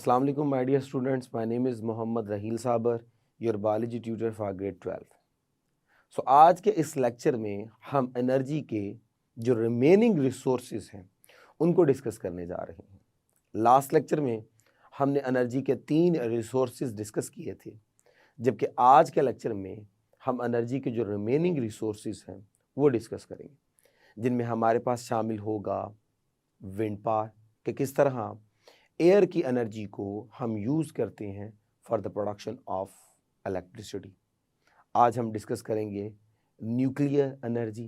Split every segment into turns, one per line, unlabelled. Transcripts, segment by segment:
Assalamu alaikum my dear students, my name is Mohammad Raheel Sabar, your biology tutor for grade 12. So आज के इस lecture में हम energy के जो रिमेनिंग रिसोर्सेज हैं उनको डिस्कस करने जा रहे हैं। लास्ट लेक्चर में हमने एनर्जी के 3 रिसोर्सेज डिस्कस किए थे, जबकि आज के लेक्चर में हम एनर्जी के जो रिमेनिंग रिसोर्सेज हैं वो डिस्कस करेंगे, जिनमें हमारे पास शामिल होगा विंड पावर कि किस तरह एयर की एनर्जी को हम यूज़ करते हैं for the production of electricity. आज हम डिस्कस करेंगे न्यूक्लियर एनर्जी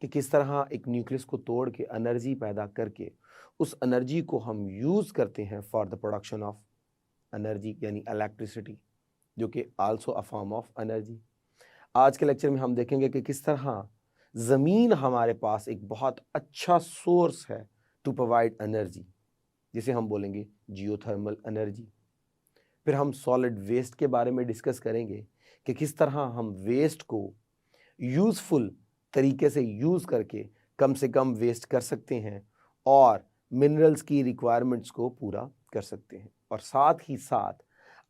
कि किस तरह एक न्यूक्लियस को तोड़ के एनर्जी पैदा करके उस एनर्जी को हम यूज़ करते हैं for the production of energy यानी इलेक्ट्रिसिटी, जो कि also a form of energy. आज के लेक्चर में हम देखेंगे कि किस तरह ज़मीन हमारे पास एक बहुत अच्छा सोर्स है टू प्रोवाइड एनर्जी, जिसे हम बोलेंगे जियोथर्मल एनर्जी। फिर हम सॉलिड वेस्ट के बारे में डिस्कस करेंगे कि किस तरह हम वेस्ट को यूज़फुल तरीके से यूज़ करके कम से कम वेस्ट कर सकते हैं और मिनरल्स की रिक्वायरमेंट्स को पूरा कर सकते हैं। और साथ ही साथ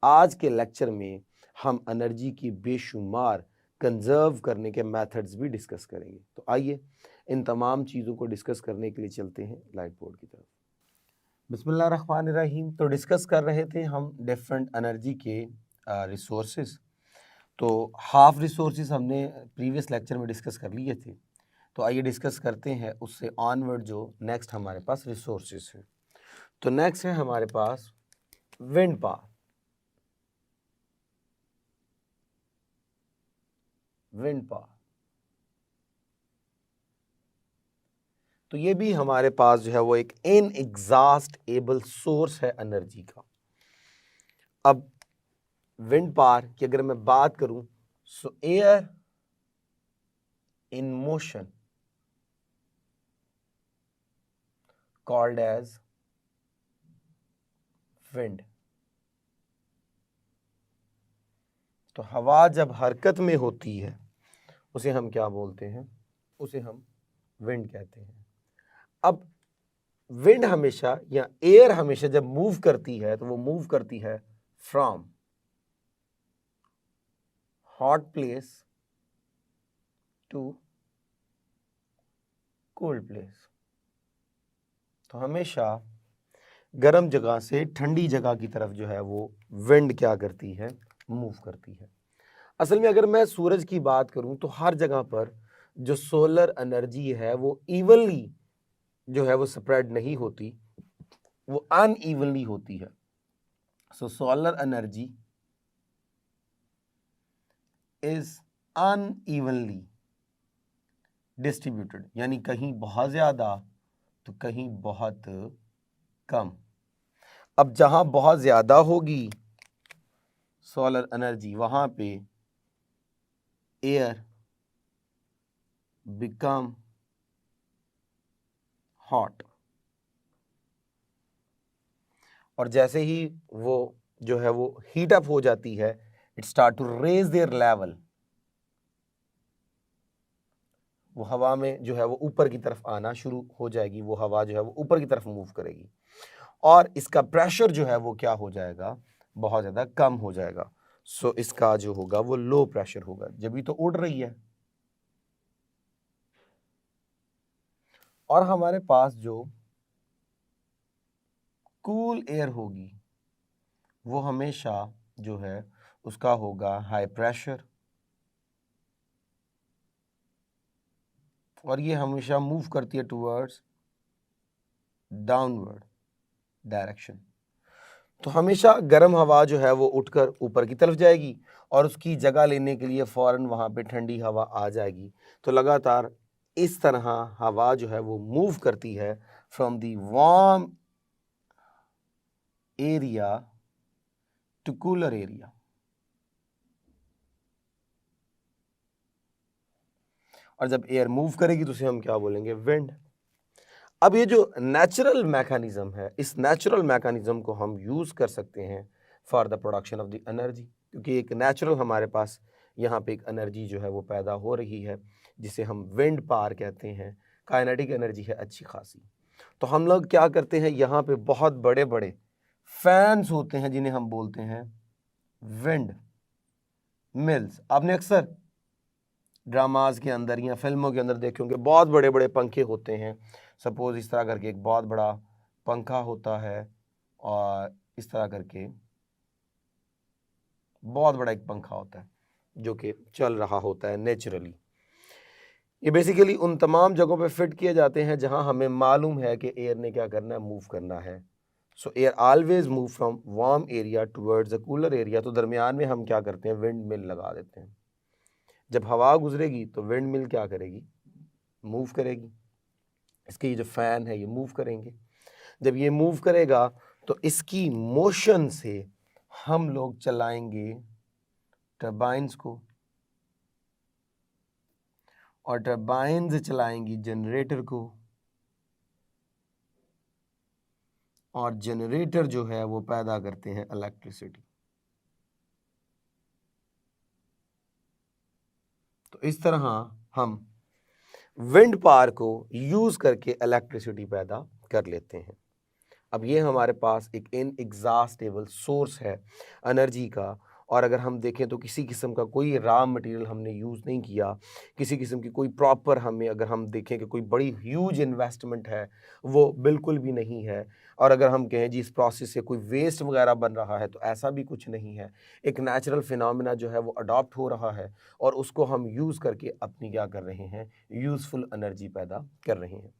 आज के लेक्चर में हम एनर्जी की बेशुमार कंजर्व करने के मेथड्स भी डिस्कस करेंगे। तो आइए इन तमाम चीज़ों को डिस्कस करने के लिए चलते हैं लाइट बोर्ड की तरफ। बिस्मिल्लाहिर्रहमानिर्रहीम। तो डिस्कस कर रहे थे हम डिफरेंट एनर्जी के रिसोर्सेज। तो हाफ रिसोर्सेज हमने प्रीवियस लेक्चर में डिस्कस कर लिए थे, तो आइए डिस्कस करते हैं उससे ऑनवर्ड जो नेक्स्ट हमारे पास रिसोर्सेज हैं। तो नेक्स्ट है हमारे पास विंड पावर। विंड पावर तो ये भी हमारे पास जो है वो एक इनएग्जॉस्टेबल सोर्स है एनर्जी का। अब विंड पावर की अगर मैं बात करूं, so air in motion called as wind. तो हवा जब हरकत में होती है उसे हम क्या बोलते हैं? उसे हम विंड कहते हैं। अब विंड हमेशा या एयर हमेशा जब मूव करती है तो वो मूव करती है from hot place to cold place. तो हमेशा गर्म जगह से ठंडी जगह की तरफ जो है वो विंड क्या करती है? मूव करती है। असल में अगर मैं सूरज की बात करूं तो हर जगह पर जो सोलर एनर्जी है वो इवनली जो है वो स्प्रेड नहीं होती, वो अनइवनली होती है। So solar energy is unevenly distributed, यानी कहीं बहुत ज्यादा तो कहीं बहुत कम। अब जहां बहुत ज्यादा होगी सोलर एनर्जी वहां पे एयर बिकम हॉट, और जैसे ही वो जो है वो हीट अप हो जाती है, it start to raise their level. वो हवा में जो है वो ऊपर की तरफ आना शुरू हो जाएगी, वो हवा जो है वो ऊपर की तरफ मूव करेगी और इसका प्रेशर जो है वो क्या हो जाएगा? बहुत ज़्यादा कम हो जाएगा। सो इसका जो होगा वो लो प्रेशर होगा, जब भी तो उड़ रही है। और हमारे पास जो कूल एयर होगी वो हमेशा जो है उसका होगा हाई प्रेशर, और ये हमेशा मूव करती है टूवर्ड्स डाउनवर्ड डायरेक्शन। तो हमेशा गर्म हवा जो है वो उठकर ऊपर की तरफ जाएगी और उसकी जगह लेने के लिए फौरन वहाँ पे ठंडी हवा आ जाएगी। तो लगातार इस तरह हवा जो है वो मूव करती है from the warm area to cooler area. और जब एयर मूव करेगी तो उसे हम क्या बोलेंगे? विंड। अब ये जो नेचुरल मैकेनिज्म है, इस नेचुरल मैकेनिज्म को हम यूज़ कर सकते हैं for the production of the energy, क्योंकि एक नेचुरल हमारे पास यहाँ पे एक एनर्जी जो है वो पैदा हो रही है जिसे हम विंड पावर कहते हैं। काइनेटिक एनर्जी है अच्छी खासी। तो हम लोग क्या करते हैं, यहाँ पे बहुत बड़े बड़े फैंस होते हैं जिन्हें हम बोलते हैं विंड मिल्स। आपने अक्सर ड्रामाज के अंदर या फिल्मों के अंदर देखे होंगे, बहुत बड़े बड़े पंखे होते हैं। सपोज इस तरह करके एक बहुत बड़ा पंखा होता है और इस तरह करके बहुत बड़ा एक पंखा होता है जो कि चल रहा होता है नेचुरली। ये बेसिकली उन तमाम जगहों पे फिट किए जाते हैं जहां हमें मालूम है कि एयर ने क्या करना है, मूव करना है। सो air always move from warm area towards a cooler area. तो दरमियान में हम क्या करते हैं, विंड मिल लगा देते हैं। जब हवा गुजरेगी तो विंड मिल क्या करेगी, मूव करेगी। इसके ये जो फैन है ये मूव करेंगे। जब ये मूव करेगा तो इसकी मोशन से हम लोग चलाएंगे टर्बाइंस को, और टर्बाइंस चलाएंगी जनरेटर को, और जनरेटर जो है वो पैदा करते हैं इलेक्ट्रिसिटी। तो इस तरह हम विंड पावर को यूज करके इलेक्ट्रिसिटी पैदा कर लेते हैं। अब ये हमारे पास एक इनएग्जॉस्टेबल सोर्स है एनर्जी का, और अगर हम देखें तो किसी किस्म का कोई रॉ मटेरियल हमने यूज़ नहीं किया, किसी किस्म की कोई प्रॉपर, हमें अगर हम देखें कि कोई बड़ी ह्यूज इन्वेस्टमेंट है, वो बिल्कुल भी नहीं है। और अगर हम कहें जी इस प्रोसेस से कोई वेस्ट वगैरह बन रहा है, तो ऐसा भी कुछ नहीं है। एक नेचुरल फिनोमेना जो है वो अडॉप्ट हो रहा है और उसको हम यूज़ करके अपनी क्या कर रहे हैं, यूज़फुल एनर्जी पैदा कर रहे हैं।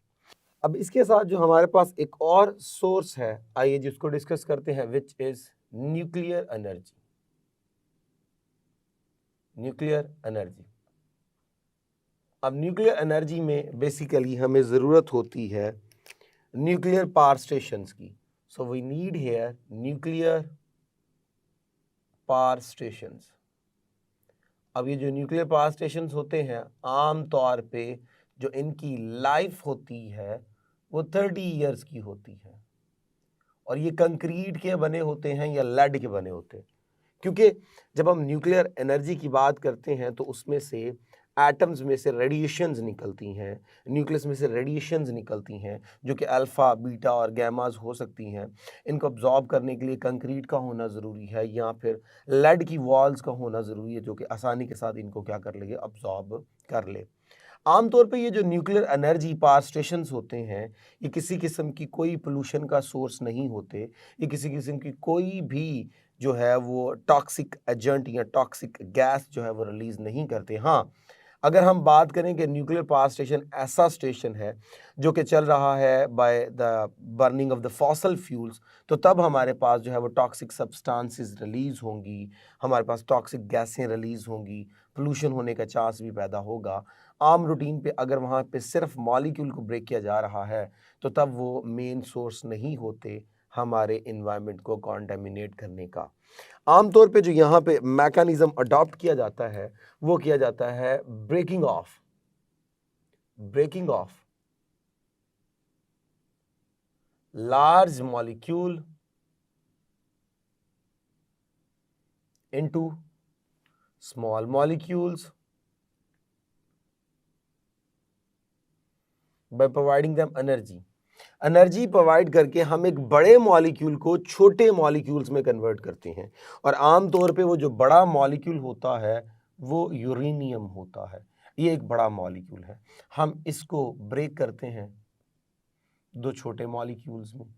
अब इसके साथ जो हमारे पास एक और सोर्स है, आइए जिसको डिस्कस करते हैं, which is nuclear energy. Nuclear energy. अब न्यूक्लियर एनर्जी में बेसिकली हमें ज़रूरत होती है न्यूक्लियर पावर स्टेशंस की। So we need here nuclear power stations. अब ये जो न्यूक्लियर पावर स्टेशंस होते हैं, आम तौर पे जो इनकी लाइफ होती है वो 30 ईयर्स की होती है, और ये कंक्रीट के बने होते हैं या लेड के बने होते हैं। क्योंकि जब हम न्यूक्लियर एनर्जी की बात करते हैं तो उसमें से एटम्स में से रेडिएशंस निकलती हैं, न्यूक्लियस में से रेडिएशंस निकलती हैं जो कि अल्फ़ा, बीटा और गैमास हो सकती हैं। इनको अब्जॉर्ब करने के लिए कंक्रीट का होना ज़रूरी है या फिर लेड की वॉल्स का होना ज़रूरी है जो कि आसानी के साथ इनको क्या कर लेंगे, अब्जॉर्ब कर ले। आमतौर पे ये जो न्यूक्लियर एनर्जी पावर स्टेशंस होते हैं, ये किसी किस्म की कोई पोल्यूशन का सोर्स नहीं होते। ये किसी किस्म की कोई भी जो है वो टॉक्सिक एजेंट या टॉक्सिक गैस जो है वो रिलीज़ नहीं करते। हाँ, अगर हम बात करें कि न्यूक्लियर पावर स्टेशन ऐसा स्टेशन है जो कि चल रहा है by the burning of the fossil fuels, तो तब हमारे पास जो है वो टॉक्सिक सब्सटेंसेस रिलीज़ होंगी, हमारे पास टॉक्सिक गैसें रिलीज़ होंगी, पोल्यूशन होने का चांस भी पैदा होगा। आम रूटीन पे अगर वहाँ पे सिर्फ मॉलिक्यूल को ब्रेक किया जा रहा है, तो तब वो मेन सोर्स नहीं होते हमारे इन्वायरमेंट को कॉन्टेमिनेट करने का। आमतौर पे जो यहाँ पे मैकेनिज्म अडॉप्ट किया जाता है वो किया जाता है breaking of large molecule into small molecules by providing them energy provide करके हम एक बड़े मॉलिक्यूल को छोटे मॉलिक्यूल्स में कन्वर्ट करते हैं। और आमतौर पे वो जो बड़ा मॉलिक्यूल होता है वो यूरेनियम होता है। ये एक बड़ा मॉलिक्यूल है, हम इसको ब्रेक करते हैं दो छोटे मॉलिक्यूल्स में,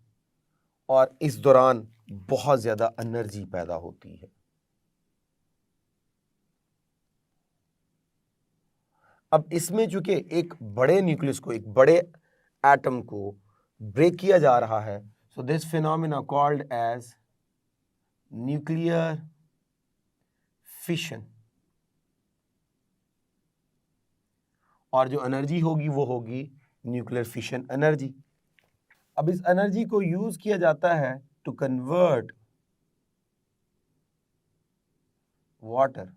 और इस दौरान बहुत ज़्यादा एनर्जी पैदा होती है। अब इसमें चूंकि एक बड़े न्यूक्लियस को, एक बड़े एटम को ब्रेक किया जा रहा है, so this phenomena called as nuclear fission, और जो एनर्जी होगी वो होगी न्यूक्लियर फिशन एनर्जी। अब इस एनर्जी को यूज किया जाता है to convert water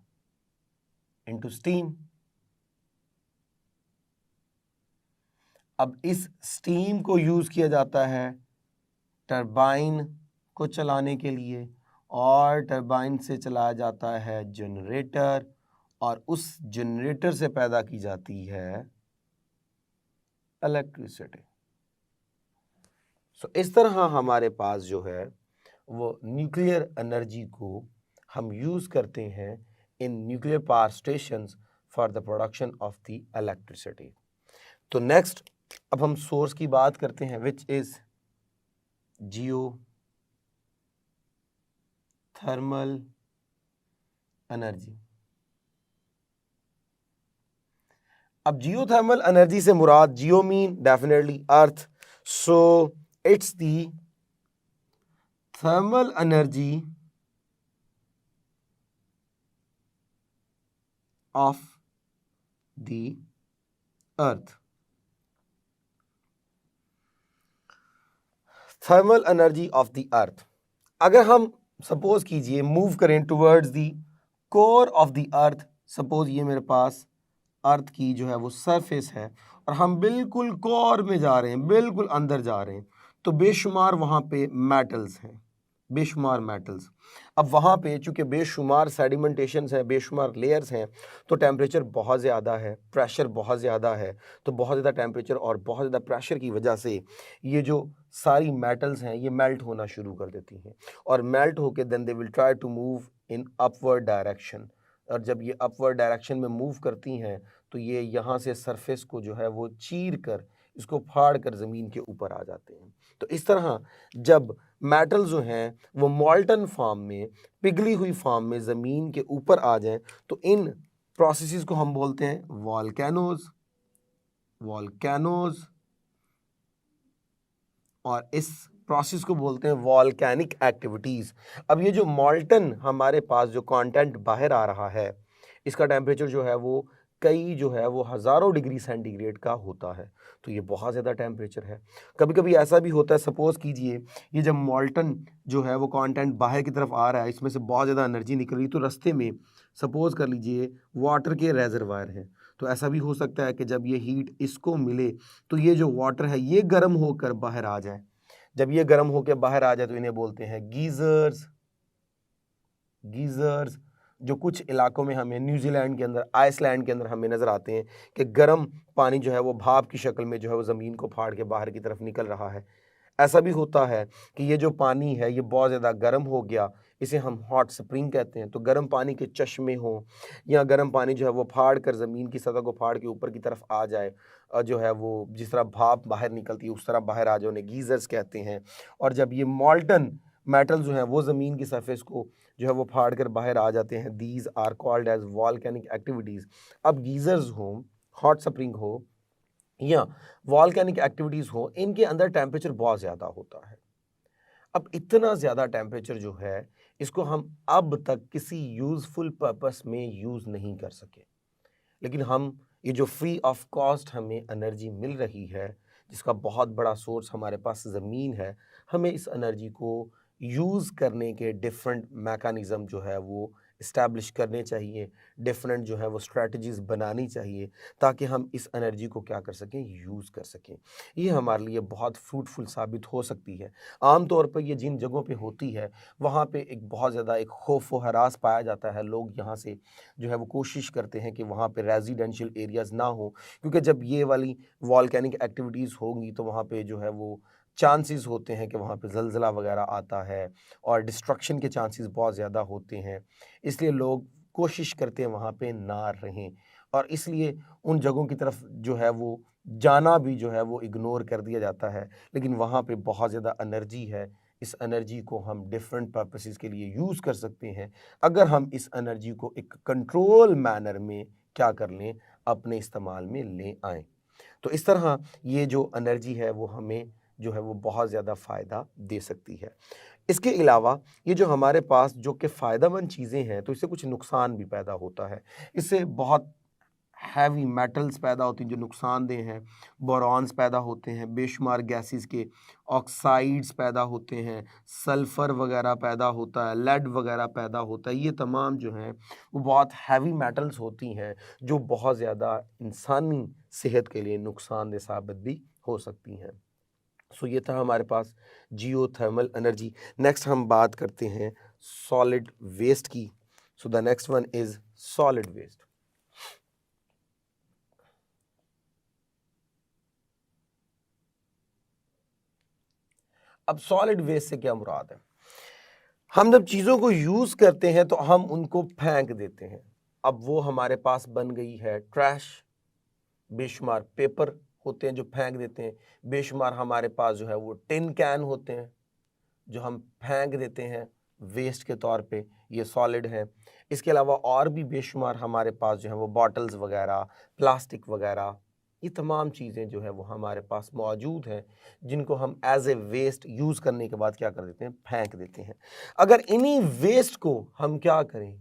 into steam. अब इस स्टीम को यूज किया जाता है टरबाइन को चलाने के लिए, और टरबाइन से चलाया जाता है जनरेटर, और उस जनरेटर से पैदा की जाती है इलेक्ट्रिसिटी। सो इस तरह हमारे पास जो है वो न्यूक्लियर एनर्जी को हम यूज़ करते हैं in nuclear power stations for the production of the electricity. तो नेक्स्ट अब हम सोर्स की बात करते हैं which is geothermal energy. अब जियोथर्मल एनर्जी से मुराद, geo mean definitely earth, so it's the thermal energy of the earth. Thermal energy of the earth, अगर हम सपोज कीजिए मूव करें towards the core of the earth, suppose ये मेरे पास अर्थ की जो है वो सरफेस है और हम बिल्कुल कोर में जा रहे हैं, बिल्कुल अंदर जा रहे हैं, तो बेशुमार वहाँ पे मेटल्स हैं, बेशुमार मेटल्स। अब वहाँ पे चूंकि बेशुमार सेडिमेंटेशंस हैं, बेशुमार लेयर्स हैं, तो टेम्परेचर बहुत ज़्यादा है, प्रेशर बहुत ज़्यादा है, तो बहुत ज़्यादा टेम्परेचर और बहुत ज़्यादा प्रेशर की वजह से ये जो सारी मेटल्स हैं ये मेल्ट होना शुरू कर देती हैं, और मेल्ट होके then they will try to move in upward direction, और जब ये अपवर्ड डायरेक्शन में मूव करती हैं तो ये यहाँ से सरफेस को जो है वो चीर कर, इसको फाड़ कर ज़मीन के ऊपर आ जाते हैं। तो इस तरह जब मेटल जो हैं वो मॉल्टन फॉर्म में, पिघली हुई फॉर्म में ज़मीन के ऊपर आ जाएं, तो इन प्रोसेसेस को हम बोलते हैं वॉल्केनोज, वॉल्केनोज, और इस प्रोसेस को बोलते हैं वॉल्केनिक एक्टिविटीज़। अब ये जो मॉल्टन हमारे पास जो कंटेंट बाहर आ रहा है, इसका टेम्परेचर जो है वो कई जो है वो हज़ारों डिग्री सेंटीग्रेड का होता है, तो ये बहुत ज़्यादा टेम्परेचर है। कभी कभी ऐसा भी होता है, सपोज़ कीजिए ये जब मॉल्टन जो है वो कंटेंट बाहर की तरफ आ रहा है, इसमें से बहुत ज़्यादा एनर्जी निकल रही, तो रास्ते में सपोज़ कर लीजिए वाटर के रेजरवायर हैं, तो ऐसा भी हो सकता है कि जब ये हीट इसको मिले तो ये जो वाटर है ये गर्म होकर बाहर आ जाए। जब ये गर्म होकर बाहर आ जाए तो इन्हें बोलते हैं गीजर्स। गीजर्स जो कुछ इलाकों में हमें न्यूजीलैंड के अंदर, आइसलैंड के अंदर हमें नज़र आते हैं कि गर्म पानी जो है वो भाप की शक्ल में जो है वो ज़मीन को फाड़ के बाहर की तरफ निकल रहा है। ऐसा भी होता है कि ये जो पानी है ये बहुत ज़्यादा गर्म हो गया, इसे हम हॉट स्प्रिंग कहते हैं, तो गर्म पानी के चश्मे हों या गर्म पानी जो है वो फाड़ कर ज़मीन की सतह को फाड़ के ऊपर की तरफ आ जाए, जो है वो जिस तरह भाप बाहर निकलती है उस तरह बाहर आ जाए, उन्हें गीज़र्स कहते हैं। और जब ये मॉल्टन मेटल जो है वो ज़मीन की सरफेस को जो है वो फाड़ कर बाहर आ जाते हैं, these are called as volcanic activities. अब गीज़र्स हों, हॉट स्प्रिंग हो या वॉल्केनिक एक्टिविटीज़ हो, इनके अंदर टेम्परेचर बहुत ज़्यादा होता है। अब इतना ज़्यादा टेम्परेचर जो है इसको हम अब तक किसी यूज़फुल पर्पस में यूज़ नहीं कर सके, लेकिन हम ये जो फ्री ऑफ कॉस्ट हमें एनर्जी मिल रही है, जिसका बहुत बड़ा सोर्स हमारे पास ज़मीन है, हमें इस एनर्जी को यूज़ करने के डिफरेंट मैकेनिज़्म जो है वो इस्टेब्लिश करने चाहिए, डिफरेंट जो है वो स्ट्रेटजीज़ बनानी चाहिए, ताकि हम इस एनर्जी को क्या कर सकें, यूज़ कर सकें। ये हमारे लिए बहुत फ्रूटफुल साबित हो सकती है। आम तौर पर ये जिन जगहों पे होती है वहाँ पे एक बहुत ज़्यादा एक खौफ व हरास पाया जाता है, लोग यहाँ से जो है वो कोशिश करते हैं कि वहाँ पे रेजिडेंशियल एरियाज़ ना हो, क्योंकि जब ये वाली वॉल्केनिक एक्टिविटीज़ होंगी तो वहाँ पे जो है वो चांसेस होते हैं कि वहाँ पे ज़लज़ला वगैरह आता है और डिस्ट्रक्शन के चांसेस बहुत ज़्यादा होते हैं, इसलिए लोग कोशिश करते हैं वहाँ पे ना रहें, और इसलिए उन जगहों की तरफ जो है वो जाना भी जो है वो इग्नोर कर दिया जाता है। लेकिन वहाँ पे बहुत ज़्यादा एनर्जी है, इस एनर्जी को हम डिफरेंट पर्पसेस के लिए यूज़ कर सकते हैं, अगर हम इस एनर्जी को एक कंट्रोल मैनर में क्या कर लें, अपने इस्तेमाल में ले आएँ। तो इस तरह ये जो एनर्जी है वो हमें जो है वो बहुत ज़्यादा फ़ायदा दे सकती है। इसके अलावा ये जो हमारे पास जो कि फ़ायदेमंद चीज़ें हैं, तो इससे कुछ नुकसान भी पैदा होता है। इससे बहुत हैवी मेटल्स पैदा होती हैं जो नुकसानदेह हैं, बोरॉन्स पैदा होते हैं, बेशुमार गैसेस के ऑक्साइड्स पैदा होते हैं, सल्फ़र वगैरह पैदा होता है, लेड वगैरह पैदा होता है। ये तमाम जो हैं वो बहुत हैवी मेटल्स होती हैं जो बहुत ज़्यादा इंसानी सेहत के लिए नुकसानदेह साबित भी हो सकती हैं। सो ये था हमारे पास जियोथर्मल एनर्जी। नेक्स्ट हम बात करते हैं सॉलिड वेस्ट की। So the next one is solid waste. अब सॉलिड वेस्ट से क्या मुराद है? हम जब चीज़ों को यूज़ करते हैं तो हम उनको फेंक देते हैं। अब वो हमारे पास बन गई है ट्रैश। बेशुमार पेपर होते हैं जो फेंक देते हैं, बेशुमार हमारे पास जो है वो टिन कैन होते हैं जो हम फेंक देते हैं वेस्ट के तौर पे, ये सॉलिड है। इसके अलावा और भी बेशुमार हमारे पास जो है वो बॉटल्स वगैरह, प्लास्टिक वगैरह, ये तमाम चीज़ें जो है वो हमारे पास मौजूद हैं, जिनको हम एज ए वेस्ट यूज़ करने के बाद क्या कर देते हैं, फेंक देते हैं। अगर इन्हीं वेस्ट को हम क्या करें,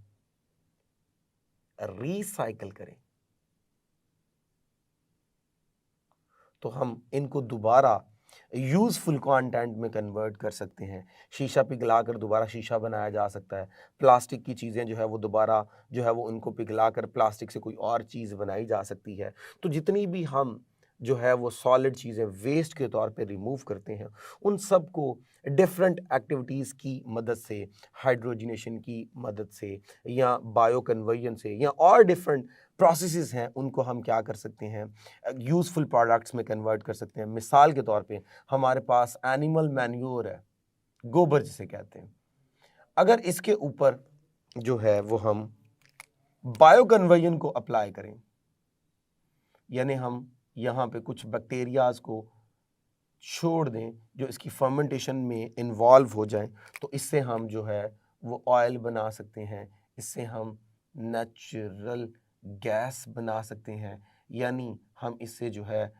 रिसाइकल करें, तो हम इनको दोबारा यूजफुल कंटेंट में कन्वर्ट कर सकते हैं। शीशा पिघलाकर दोबारा शीशा बनाया जा सकता है। प्लास्टिक की चीज़ें जो है वो दोबारा जो है वो उनको पिघलाकर प्लास्टिक से कोई और चीज़ बनाई जा सकती है। तो जितनी भी हम जो है वो सॉलिड चीज़ें वेस्ट के तौर पे रिमूव करते हैं, उन सब को डिफरेंट एक्टिविटीज़ की मदद से, हाइड्रोजनेशन की मदद से या बायो कन्वर्जन से या और डिफरेंट प्रोसेसेस हैं, उनको हम क्या कर सकते हैं, यूज़फुल प्रोडक्ट्स में कन्वर्ट कर सकते हैं। मिसाल के तौर पे हमारे पास एनिमल मैन्योर है, गोबर जिसे कहते हैं। अगर इसके ऊपर जो है वो हम बायो कन्वर्जन को अप्लाई करें, यानी हम यहाँ पे कुछ बैक्टीरियाज को छोड़ दें जो इसकी फर्मेंटेशन में इन्वॉल्व हो जाएं, तो इससे हम जो है वो ऑयल बना सकते हैं, इससे हम नेचुरल गैस बना सकते हैं, यानी हम इससे जो है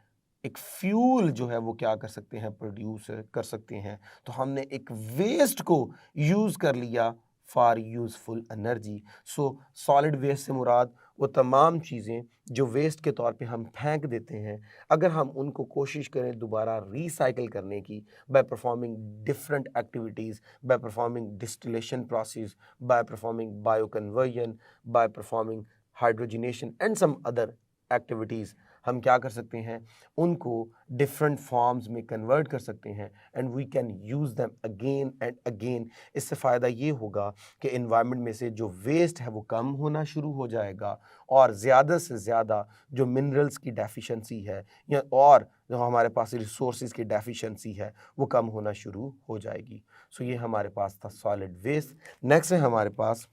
एक फ्यूल जो है वो क्या कर सकते हैं, प्रोड्यूस कर सकते हैं। तो हमने एक वेस्ट को यूज़ कर लिया for useful energy. So solid waste से मुराद वो तमाम चीज़ें जो वेस्ट के तौर पे हम फेंक देते हैं, अगर हम उनको कोशिश करें दोबारा रिसाइकिल करने की, by performing different activities, by performing distillation process, by performing bio conversion, by performing hydrogenation and some other activities, हम क्या कर सकते हैं, उनको डिफरेंट फॉर्म्स में कन्वर्ट कर सकते हैं and we can use them again and again. इससे फ़ायदा ये होगा कि एनवायरनमेंट में से जो वेस्ट है वो कम होना शुरू हो जाएगा और ज़्यादा से ज़्यादा जो मिनरल्स की डेफिशिएंसी है या और जो हमारे पास रिसोर्सेज की डेफिशिएंसी है वो कम होना शुरू हो जाएगी। सो ये हमारे पास था सॉलिड वेस्ट। नेक्स्ट है हमारे पास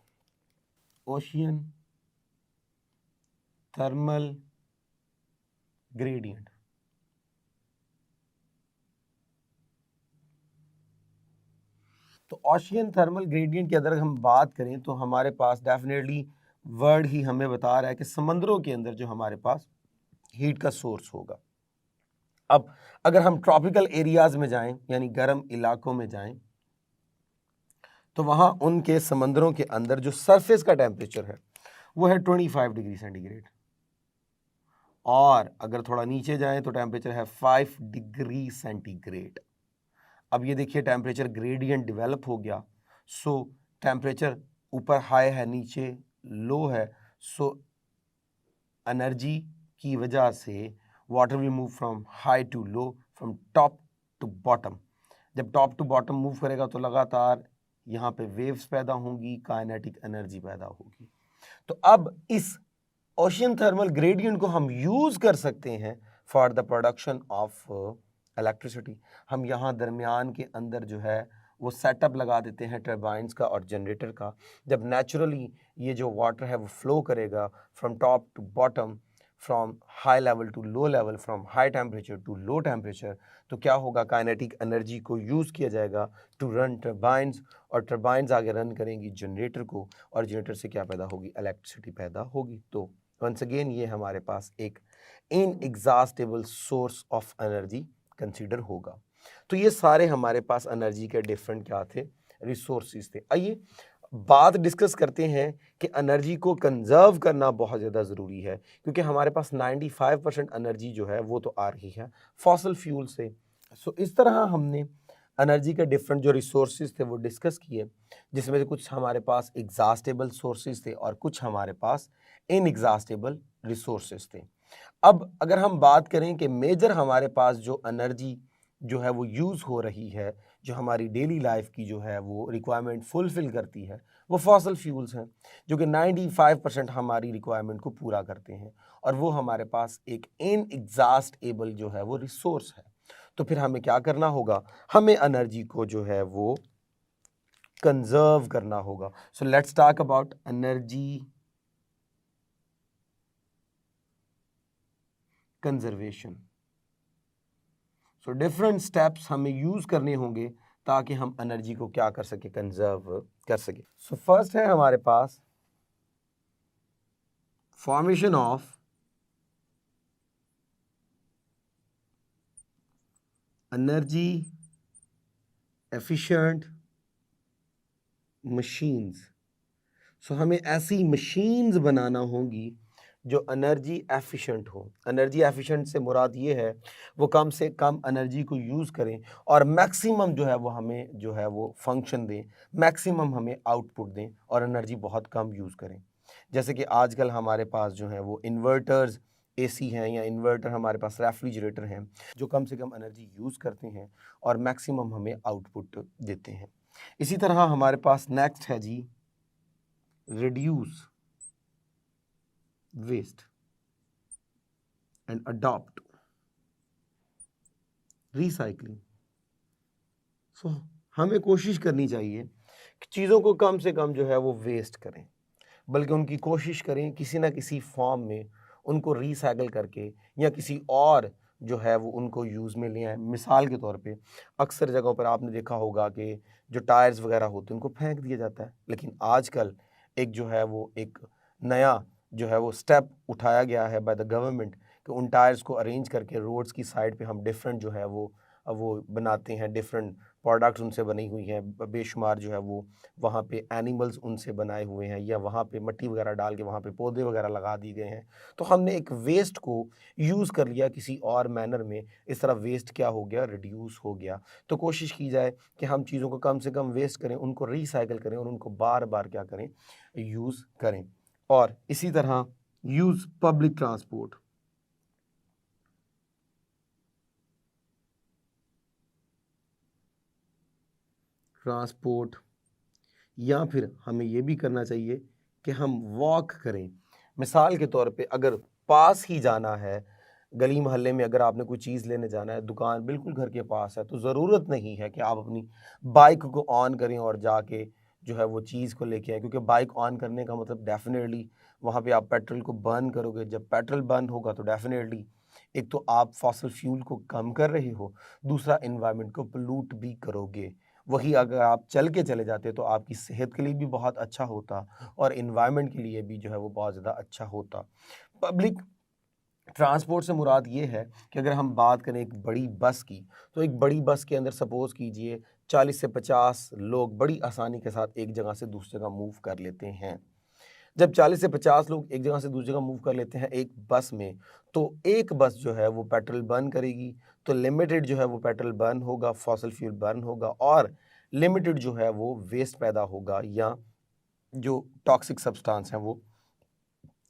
ओशियन थर्मल ग्रेडियंट। तो ओशियन थर्मल ग्रेडियंट की अगर हम बात करें तो हमारे पास डेफिनेटली वर्ड ही हमें बता रहा है कि समंदरों के अंदर जो हमारे पास हीट का सोर्स होगा। अब अगर हम ट्रॉपिकल एरियाज में जाएं यानी गर्म इलाकों में जाएं तो वहां उनके समंदरों के अंदर जो सरफेस का टेम्परेचर है वो है 25 डिग्री सेंटीग्रेड, और अगर थोड़ा नीचे जाएं तो टेम्परेचर है 5 डिग्री सेंटीग्रेड। अब ये देखिए टेम्परेचर ग्रेडियंट डेवलप हो गया। सो टेम्परेचर ऊपर हाई है, नीचे लो है। सो एनर्जी की वजह से water will move from high to low, from top to bottom. जब टॉप टू बॉटम मूव करेगा तो लगातार यहाँ पे वेव्स पैदा होंगी, काइनेटिक एनर्जी पैदा होगी। तो अब इस ओशियन थर्मल ग्रेडियंट को हम यूज कर सकते हैं for the production of electricity. हम यहाँ दरमियान के अंदर जो है वो सेटअप लगा देते हैं टर्बाइंस का और जनरेटर का। जब नेचुरली ये जो वाटर है वो फ्लो करेगा from top to bottom, from high level to low level, from high temperature to low temperature, तो क्या होगा, काइनेटिक एनर्जी को यूज़ किया जाएगा टू रन टर्बाइंस, और टर्बाइंस आगे रन करेंगी जनरेटर को, और जनरेटर से क्या पैदा होगी, इलेक्ट्रिसिटी पैदा होगी। तो वंस अगेन ये हमारे पास एक inexhaustible source of energy consider होगा। तो ये सारे हमारे पास एनर्जी के डिफरेंट क्या थे, रिसोर्सेज थे। आइए बात डिस्कस करते हैं कि एनर्जी को कंजर्व करना बहुत ज़्यादा ज़रूरी है, क्योंकि हमारे पास 95% एनर्जी जो है वो तो आ रही है फॉसल फ्यूल से। सो इस तरह हमने एनर्जी के डिफरेंट जो रिसोर्सेज थे वो डिस्कस किए, जिसमें से कुछ हमारे पास एग्जॉस्टेबल सोर्सेज थे और कुछ हमारे पास इनएग्जॉस्टेबल रिसोर्सेज थे। अब अगर हम बात करें कि मेजर हमारे पास जो एनर्जी जो है वो यूज़ हो रही है, जो हमारी डेली लाइफ की जो है वो रिक्वायरमेंट फुलफ़िल करती है, वो फॉसल फ्यूल्स हैं, जो कि 95% हमारी रिक्वायरमेंट को पूरा करते हैं, और वो हमारे पास एक इनएग्जॉस्टेबल जो है वो रिसोर्स है। तो फिर हमें क्या करना होगा, हमें एनर्जी को जो है वो कंजर्व करना होगा। So let's talk about energy conservation. So different steps हमें यूज करने होंगे ताकि हम एनर्जी को क्या कर सके, कंजर्व कर सके। सो फर्स्ट है हमारे पास formation of energy efficient machines. So हमें ऐसी मशीन्स बनाना होंगी जो एनर्जी एफिशिएंट हो। एनर्जी एफिशिएंट से मुराद ये है वो कम से कम एनर्जी को यूज़ करें और मैक्सिमम जो है वो हमें जो है वो फंक्शन दें, मैक्सिमम हमें आउटपुट दें और एनर्जी बहुत कम यूज़ करें। जैसे कि आजकल हमारे पास जो है वो इन्वर्टर्स एसी हैं या इन्वर्टर हमारे पास रेफ्रिजरेटर हैं जो कम से कम एनर्जी यूज़ करते हैं और मैक्सिमम हमें आउटपुट देते हैं। इसी तरह हमारे पास नेक्स्ट है जी reduce waste and adopt recycling। सो हमें कोशिश करनी चाहिए कि चीज़ों को कम से कम जो है वो वेस्ट करें, बल्कि उनकी कोशिश करें किसी ना किसी फॉर्म में उनको रिसाइकल करके या किसी और जो है वो उनको यूज़ में ले आए। मिसाल के तौर पे अक्सर जगहों पर आपने देखा होगा कि जो टायर्स वगैरह होते हैं उनको फेंक दिया जाता है, लेकिन आजकल एक जो है वो एक नया जो है वो स्टेप उठाया गया है बाय द गवर्नमेंट कि उन टायर्स को अरेंज करके रोड्स की साइड पे हम डिफरेंट जो है वो बनाते हैं, डिफरेंट प्रोडक्ट्स उनसे बनी हुई हैं, बेशुमार जो है वो वहाँ पे एनिमल्स उनसे बनाए हुए हैं या वहाँ पे मिट्टी वगैरह डाल के वहाँ पे पौधे वगैरह लगा दिए गए हैं। तो हमने एक वेस्ट को यूज़ कर लिया किसी और मैनर में, इस तरह वेस्ट क्या हो गया, रिड्यूस हो गया। तो कोशिश की जाए कि हम चीज़ों को कम से कम वेस्ट करें, उनको रिसाइकिल करें और उनको बार बार क्या करें, यूज़ करें। और इसी तरह यूज़ पब्लिक ट्रांसपोर्ट। ट्रांसपोर्ट या फिर हमें ये भी करना चाहिए कि हम वॉक करें। मिसाल के तौर पे अगर पास ही जाना है, गली मोहल्ले में अगर आपने कोई चीज़ लेने जाना है, दुकान बिल्कुल घर के पास है, तो ज़रूरत नहीं है कि आप अपनी बाइक को ऑन करें और जाके जो है वो चीज़ को लेके आएँ, क्योंकि बाइक ऑन करने का मतलब डेफिनेटली वहाँ पे आप पेट्रोल को बर्न करोगे। जब पेट्रोल बर्न होगा तो डेफिनेटली एक तो आप फॉसिल फ्यूल को कम कर रहे हो, दूसरा एनवायरनमेंट को पोल्यूट भी करोगे। वही अगर आप चल के चले जाते तो आपकी सेहत के लिए भी बहुत अच्छा होता और एनवायरनमेंट के लिए भी जो है वो बहुत ज़्यादा अच्छा होता। पब्लिक ट्रांसपोर्ट से मुराद ये है कि अगर हम बात करें एक बड़ी बस की, तो एक बड़ी बस के अंदर सपोज़ कीजिए 40 से 50 लोग बड़ी आसानी के साथ एक जगह से दूसरी जगह मूव कर लेते हैं। जब 40 से 50 लोग एक जगह से दूसरी जगह मूव कर लेते हैं एक बस में, तो एक बस जो है वो पेट्रोल बर्न करेगी, तो लिमिटेड जो है वो पेट्रोल बर्न होगा, फॉसिल फ्यूल बर्न होगा और लिमिटेड जो है वो वेस्ट पैदा होगा या जो टॉक्सिक सब्सटेंस हैं वो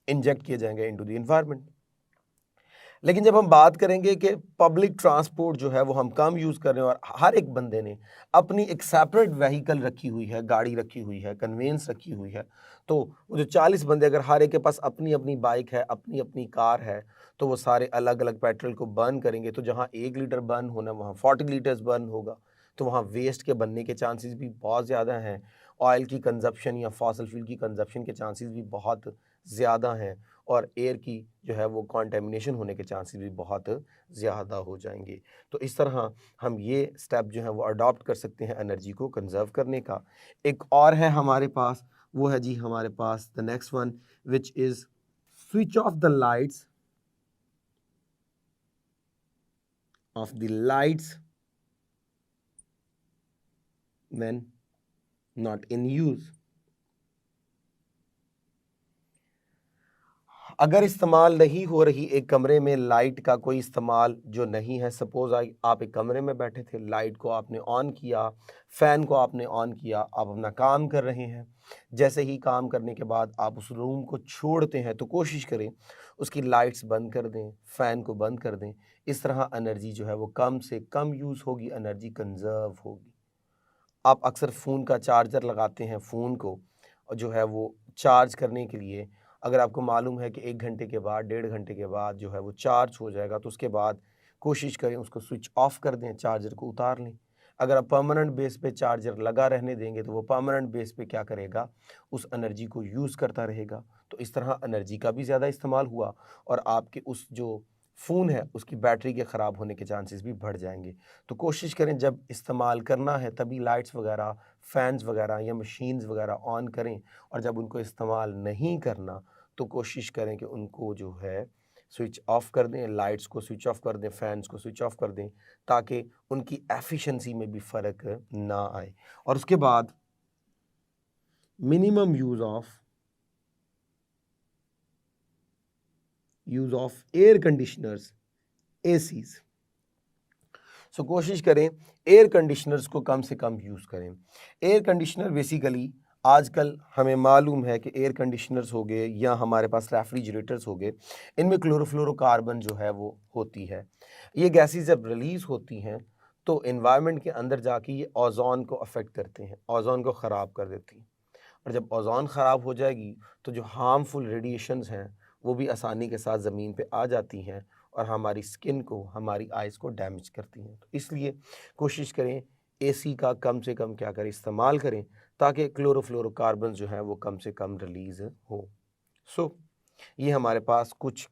इंजेक्ट किए जाएंगे इनटू द एनवायरनमेंट। लेकिन जब हम बात करेंगे कि पब्लिक ट्रांसपोर्ट जो है वो हम कम यूज़ कर रहे हैं और हर एक बंदे ने अपनी एक सेपरेट व्हीकल रखी हुई है, गाड़ी रखी हुई है, कन्वेंस रखी हुई है, तो वो जो 40 बंदे अगर हर एक के पास अपनी अपनी बाइक है, अपनी अपनी कार है, तो वो सारे अलग अलग पेट्रोल को बर्न करेंगे, तो जहाँ 1 लीटर बर्न होना वहाँ 40 लीटर्स बर्न होगा, तो वहाँ वेस्ट के बनने के चांसेस भी बहुत ज़्यादा हैं। ऑयल की कंजप्शन या फॉसल फ्यूल की कंजप्शन के चांसेस भी बहुत ज़्यादा हैं और एयर की जो है वो कॉन्टेमिनेशन होने के चांसेस भी बहुत ज़्यादा हो जाएंगे। तो इस तरह हम ये स्टेप जो है वो अडॉप्ट कर सकते हैं एनर्जी को कंजर्व करने का। एक और है हमारे पास, वो है जी हमारे पास the next one which is switch off the lights when not in use. अगर इस्तेमाल नहीं हो रही एक कमरे में लाइट का कोई इस्तेमाल जो नहीं है, सपोज़ आप एक कमरे में बैठे थे, लाइट को आपने ऑन किया, फ़ैन को आपने ऑन किया, आप अपना काम कर रहे हैं। जैसे ही काम करने के बाद आप उस रूम को छोड़ते हैं तो कोशिश करें उसकी लाइट्स बंद कर दें, फ़ैन को बंद कर दें। इस तरह एनर्जी जो है वो कम से कम यूज़ होगी, एनर्जी कंज़र्व होगी। आप अक्सर फ़ोन का चार्जर लगाते हैं, फ़ोन को जो है वो चार्ज करने के लिए, अगर आपको मालूम है कि 1 घंटे के बाद, 1.5 घंटे के बाद जो है वो चार्ज हो जाएगा, तो उसके बाद कोशिश करें उसको स्विच ऑफ कर दें, चार्जर को उतार लें। अगर आप परमानेंट बेस पे चार्जर लगा रहने देंगे तो वो परमानेंट बेस पे क्या करेगा, उस एनर्जी को यूज़ करता रहेगा। तो इस तरह एनर्जी का भी ज़्यादा इस्तेमाल हुआ और आपके उस जो फ़ोन है उसकी बैटरी के ख़राब होने के चांसेस भी बढ़ जाएंगे। तो कोशिश करें जब इस्तेमाल करना है तभी लाइट्स वगैरह, फ़ैन्स वगैरह या मशीन्स वगैरह ऑन करें, और जब उनको इस्तेमाल नहीं करना तो कोशिश करें कि उनको जो है स्विच ऑफ कर दें, लाइट्स को स्विच ऑफ कर दें, फ़ैन्स को स्विच ऑफ कर दें, ताकि उनकी एफिशिएंसी में भी फ़र्क ना आए। और उसके बाद minimum use of air conditioners, ACs. So कोशिश करें एयर कंडीशनर्स को कम से कम यूज़ करें। एयर कंडीशनर बेसिकली आजकल हमें मालूम है कि एयर कंडीशनर्स हो गए या हमारे पास रेफ्रिजरेटर्स हो गए, इनमें क्लोरोफ्लोरोकार्बन जो है वो होती है। ये गैसेस जब रिलीज़ होती हैं तो एनवायरनमेंट के अंदर जाके ये ओज़ोन को अफेक्ट करते हैं, ओज़ोन को ख़राब कर देती हैं। और जब ओज़ोन ख़राब हो जाएगी तो जो हार्मफुल रेडिएशंस हैं वो भी आसानी के साथ ज़मीन पे आ जाती हैं और हमारी स्किन को, हमारी आइज़ को डैमेज करती हैं। तो इसलिए कोशिश करें एसी का कम से कम क्या करें, इस्तेमाल करें, ताकि क्लोरोफ्लोरोकार्बन जो हैं वो कम से कम रिलीज़ हो। सो ये हमारे पास कुछ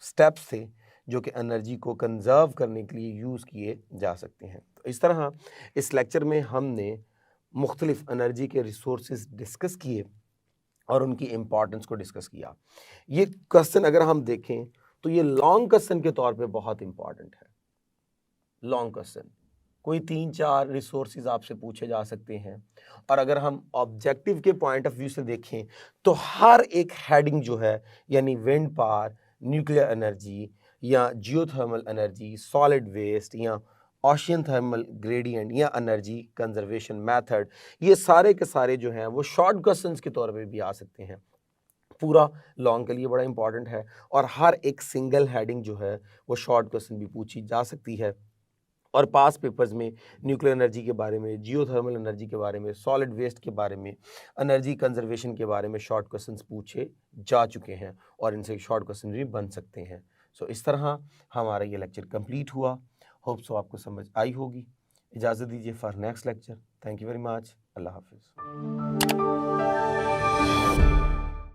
स्टेप्स थे जो कि एनर्जी को कंज़र्व करने के लिए यूज़ किए जा सकते हैं। तो इस तरह इस लेक्चर में हमने मुख्तलिफ एनर्जी के रिसोर्सेज डिस्कस किए और उनकी इम्पॉर्टेंस को डिस्कस किया। ये क्वेश्चन अगर हम देखें तो ये लॉन्ग क्वेश्चन के तौर पे बहुत इंपॉर्टेंट है। लॉन्ग क्वेश्चन कोई 3-4 रिसोर्सेज आपसे पूछे जा सकते हैं, और अगर हम ऑब्जेक्टिव के पॉइंट ऑफ व्यू से देखें तो हर एक हेडिंग जो है, यानी विंड पावर, न्यूक्लियर एनर्जी या जियोथर्मल एनर्जी, सॉलिड वेस्ट या ओशियन थर्मल ग्रेडियंट या एनर्जी कंजर्वेशन मेथड, ये सारे के सारे जो हैं वो शॉर्ट क्वेश्चंस के तौर पे भी आ सकते हैं। पूरा लॉन्ग के लिए बड़ा इंपॉर्टेंट है और हर एक सिंगल हेडिंग जो है वो शॉर्ट क्वेश्चन भी पूछी जा सकती है। और पास पेपर्स में न्यूक्लियर एनर्जी के बारे में, जियोथर्मल एनर्जी के बारे में, सॉलिड वेस्ट के बारे में, एनर्जी कंजर्वेशन के बारे में शॉर्ट क्वेश्चंस पूछे जा चुके हैं और इनसे शॉर्ट क्वेश्चन भी बन सकते हैं। सो इस तरह हमारा ये लेक्चर कंप्लीट हुआ। होप सो आपको समझ आई होगी। इजाज़त दीजिए for next lecture. Thank you very much. अल्लाह हाफिज़।